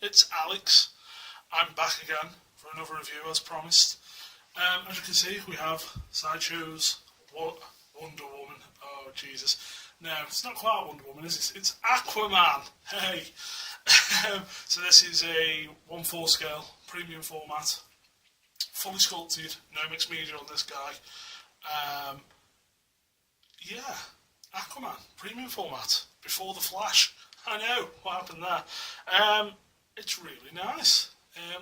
it's Alex. I'm back again for another review as promised. As you can see, we have Sideshow's Wonder Woman. Oh, Jesus. No, it's not quite Wonder Woman, is it? It's Aquaman. Hey. So this is a 1/4 scale, premium format, fully sculpted, no mixed media on this guy. Yeah, Aquaman, premium format, before the Flash. I know, what happened there? It's really nice.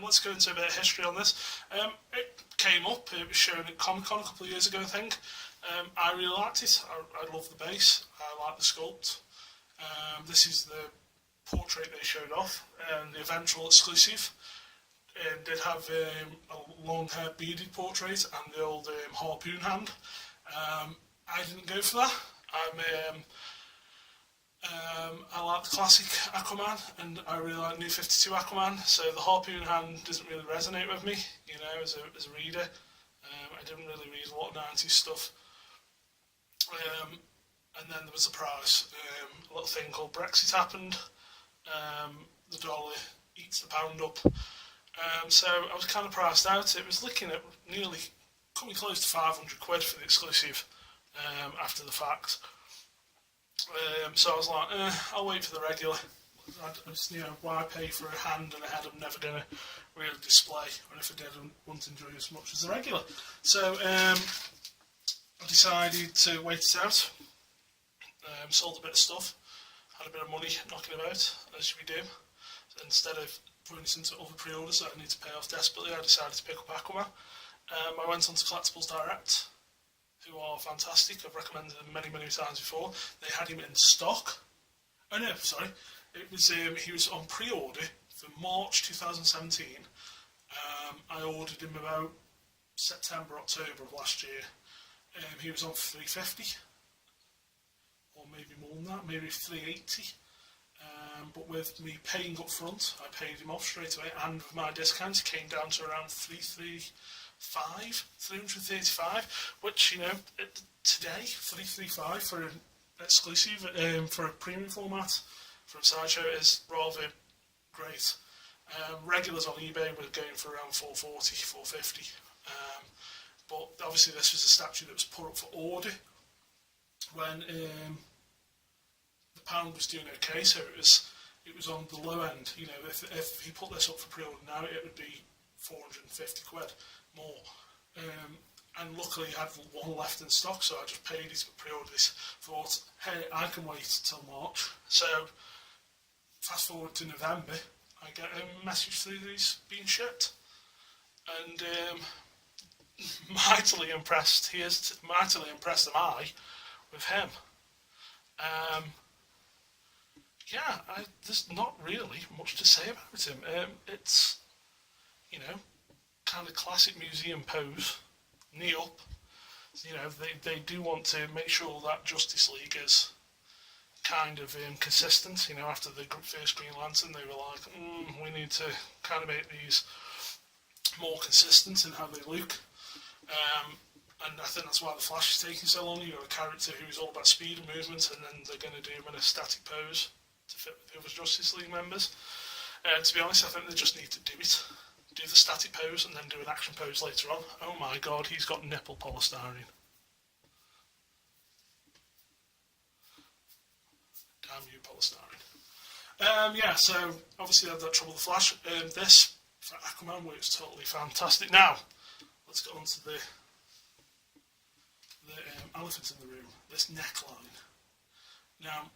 Let's go into a bit of history on this. It came up, it was shown at Comic-Con a couple of years ago, I think. I really liked it. I love the base, I like the sculpt. This is the portrait they showed off, the eventual exclusive. Did have a long hair beaded portrait and the old harpoon hand. I didn't go for that. I like the classic Aquaman, and I really like New 52 Aquaman, so the harpoon hand doesn't really resonate with me, you know, as a reader. I didn't really read a lot of 90s stuff. And then there was a price. A little thing called Brexit happened. The dollar eats the pound up. So I was kind of priced out. It was looking at nearly coming close to 500 quid for the exclusive after the fact. So I was like, I'll wait for the regular. Why pay for a hand and a head I'm never going to really display, and if I did, I wouldn't enjoy as much as the regular. So I decided to wait it out. Sold a bit of stuff, had a bit of money knocking about, as we do. So instead of putting it into other pre-orders that I need to pay off desperately, I decided to pick up Aquaman. I went on to Collectibles Direct, who are fantastic. I've recommended them many, many times before. They had him in stock. Oh no, sorry. It was he was on pre-order for March 2017. I ordered him about September, October of last year. He was on $350, or maybe more than that, maybe $380. But with me paying up front, I paid him off straight away, and with my discount, it came down to around $335, which, you know, today, $335 for an exclusive, for a premium format from Sideshow is rather great. Regulars on eBay were going for around $440, $450. But obviously this was a statue that was put up for order when the pound was doing okay, so it was on the low end. You know, if he put this up for pre-order now, it would be 450 quid more. And luckily I had one left in stock, so I just paid it to pre-order this. Thought, hey, I can wait till March. So fast forward to November, I get a message through these being shipped, and mightily impressed. Mightily impressed am I with him. Yeah, there's not really much to say about him. It's, you know, kind of classic museum pose, knee up. You know, they do want to make sure that Justice League is kind of consistent. You know, after the first Green Lantern, they were like, we need to kind of make these more consistent in how they look. And I think that's why the Flash is taking so long. You've got a character who's all about speed and movement, and then they're going to do him in a static pose to fit with the other Justice League members. To be honest, I think they just need to do it. Do the static pose and then do an action pose later on. Oh my god, he's got nipple polystyrene. Damn you, polystyrene. Yeah, so obviously I had that trouble with the Flash. This, for Aquaman, works totally fantastic. Now, let's get on to the elephant in the room, this neckline. Now,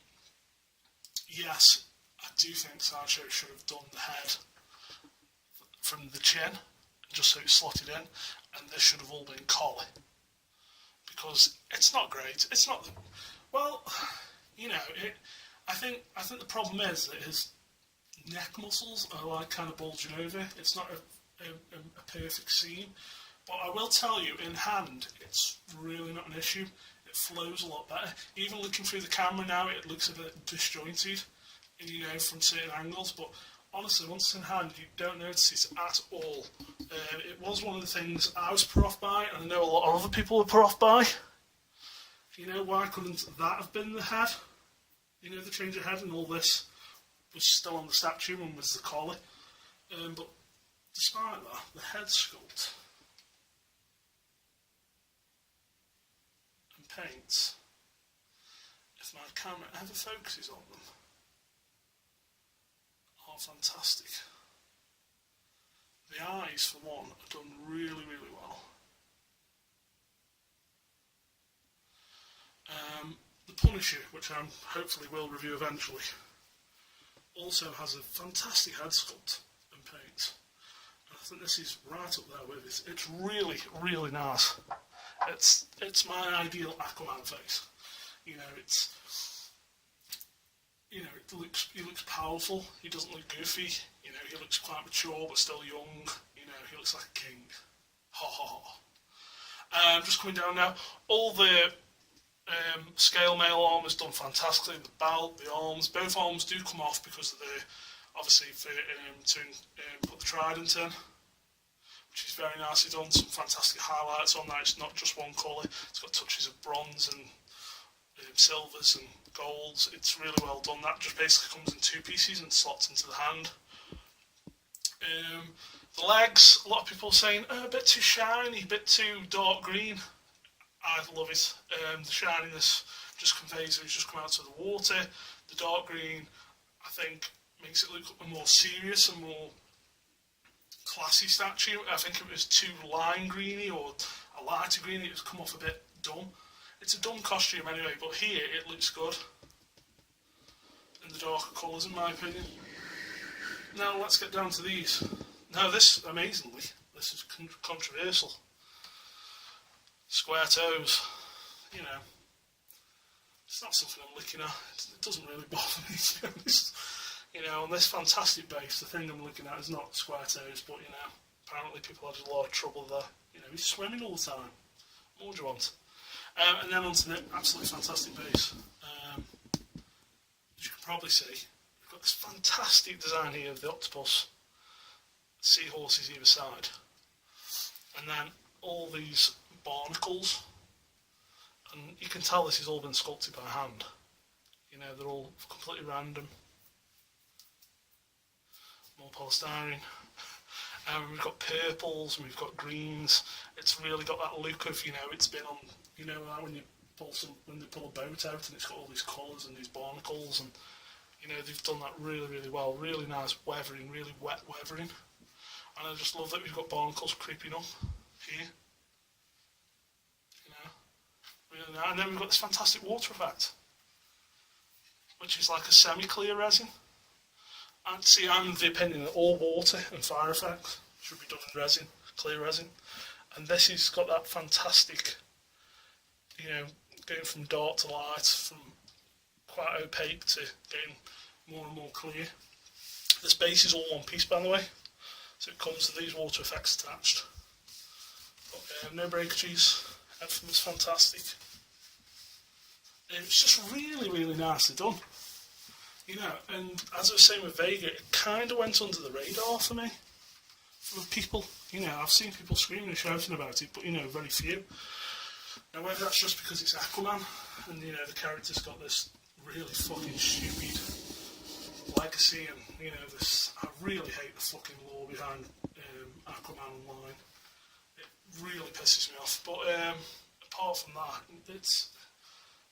yes, I do think Sideshow should have done the head from the chin, just so it's slotted in, and this should have all been collar, because it's not great. It's not, well, you know, I think the problem is that his neck muscles are like kind of bulging over. It's not a perfect seam. But I will tell you, in hand, it's really not an issue. It flows a lot better. Even looking through the camera now, it looks a bit disjointed, you know, from certain angles. But honestly, once it's in hand, you don't notice it at all. It was one of the things I was put off by, and I know a lot of other people were put off by. You know, why couldn't that have been the head? You know, the change of head and all this was still on the statue and was the collar. But despite that, the head sculpt and paints, if my camera ever focuses on them, are fantastic. The eyes, for one, are done really, really well. The Punisher, which I hopefully will review eventually, also has a fantastic head sculpt and paint. And I think this is right up there with it. It's really, really nice. It's my ideal Aquaman face. You know, he looks powerful. He doesn't look goofy. You know, he looks quite mature but still young. You know, he looks like a king. Ha ha ha. Just coming down now. All the scale mail arm is done fantastically. The belt, the arms, both arms do come off because of the obviously to put the trident in, which is very nicely done. Some fantastic highlights on that. It's not just one colour. It's got touches of bronze and silvers and golds. It's really well done. That just basically comes in two pieces and slots into the hand. The legs, a lot of people are saying, a bit too shiny, a bit too dark green. I love it. The shininess just conveys that it's just come out of the water. The dark green, I think, makes it look a more serious and more classy statue. I think if it was too lime greeny or a lighter green, it would come off a bit dumb. It's a dumb costume anyway, but here it looks good in the darker colours, in my opinion. Now let's get down to these. Now this, amazingly, this is controversial. Square toes, you know, it's not something I'm looking at. It doesn't really bother me, to be honest. You know, on this fantastic base, the thing I'm looking at is not square toes, but, you know, apparently people had a lot of trouble there. You know, he's swimming all the time. What do you want? And then onto the absolutely fantastic base. As you can probably see, we've got this fantastic design here of the octopus, seahorses either side, and then all these barnacles, and you can tell this has all been sculpted by hand. You know, they're all completely random. More polystyrene. We've got purples and we've got greens. It's really got that look of, you know, it's been on, you know, when you when they pull a boat out and it's got all these colours and these barnacles, and you know, they've done that really, really well. Really nice weathering, really wet weathering. And I just love that we've got barnacles creeping up here. Really nice. And then we've got this fantastic water effect, which is like a semi-clear resin. And see, I'm of the opinion that all water and fire effects should be done in resin, clear resin. And this has got that fantastic, you know, going from dark to light, from quite opaque to getting more and more clear. This base is all one piece, by the way, so it comes with these water effects attached. But, no breakages. Everything was fantastic. It was just really, really nicely done. You know, and as I was saying with Vega, it kind of went under the radar for me. For people, you know, I've seen people screaming and shouting about it, but, you know, very few. Now, whether that's just because it's Aquaman, and, you know, the character's got this really fucking stupid legacy, and, you know, this, I really hate the fucking lore behind Aquaman Online. It really pisses me off. But apart from that, it's,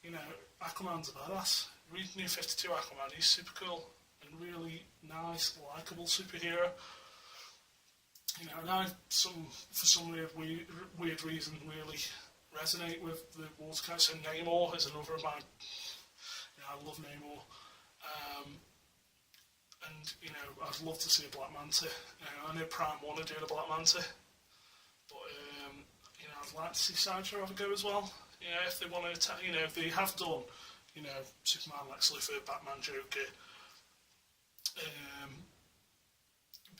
you know, Aquaman's a badass. Read New 52 Aquaman, he's super cool and really nice, likeable superhero. You know, and I, for some weird reason, really resonate with the water character. So Namor is another of my, you know, I love Namor. And, you know, I'd love to see a Black Manta. I know Prime want to do a Black Manta, but, you know, I'd like to see Sideshow have a go as well. You know, if they want to attack, you know, if they have done, you know, Superman, Lex Luthor, Batman, Joker,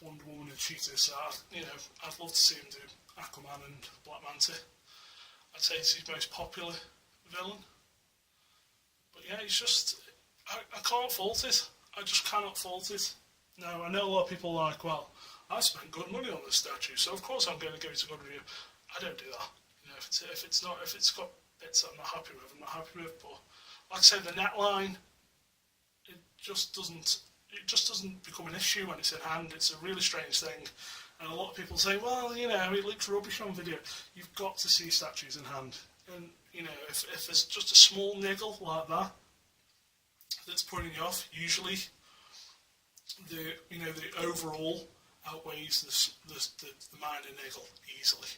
Wonder Woman and Cheetah, so you know, I'd love to see him do Aquaman and Black Manta. I'd say it's his most popular villain. But yeah, he's just, I can't fault it. I just cannot fault it. Now, I know a lot of people are like, well, I spent good money on this statue, so of course I'm going to give it a good review. I don't do that. You know, if it's got bits that I'm not happy with, I'm not happy with. But like I said, the neckline, it just doesn't it just doesn't become an issue when it's in hand. It's a really strange thing. And a lot of people say, well, you know, it looks rubbish on video. You've got to see statues in hand. And, you know, if there's just a small niggle like that that's putting you off, usually the overall outweighs the minor niggle easily.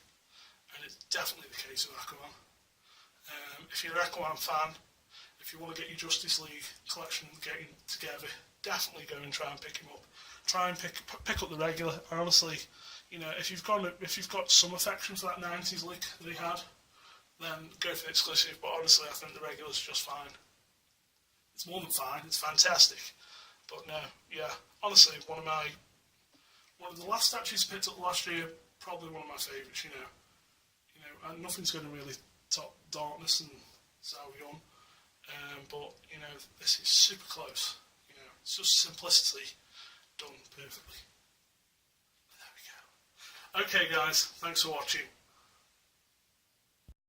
And it's definitely the case with Aquaman. If you're an Aquaman fan, if you want to get your Justice League collection getting together, definitely go and try and pick him up. Try and pick up the regular. Honestly, you know, if you've got some affection for that 90s look that he had, then go for the exclusive. But honestly, I think the regular's just fine. It's more than fine. It's fantastic. But no, yeah, honestly, one of the last statues I picked up last year, probably one of my favourites. You know, and nothing's going to really top Darkness and Zhao Yun. But, you know, this is super close. You know, it's just simplicity done perfectly. There we go. Okay, guys, thanks for watching.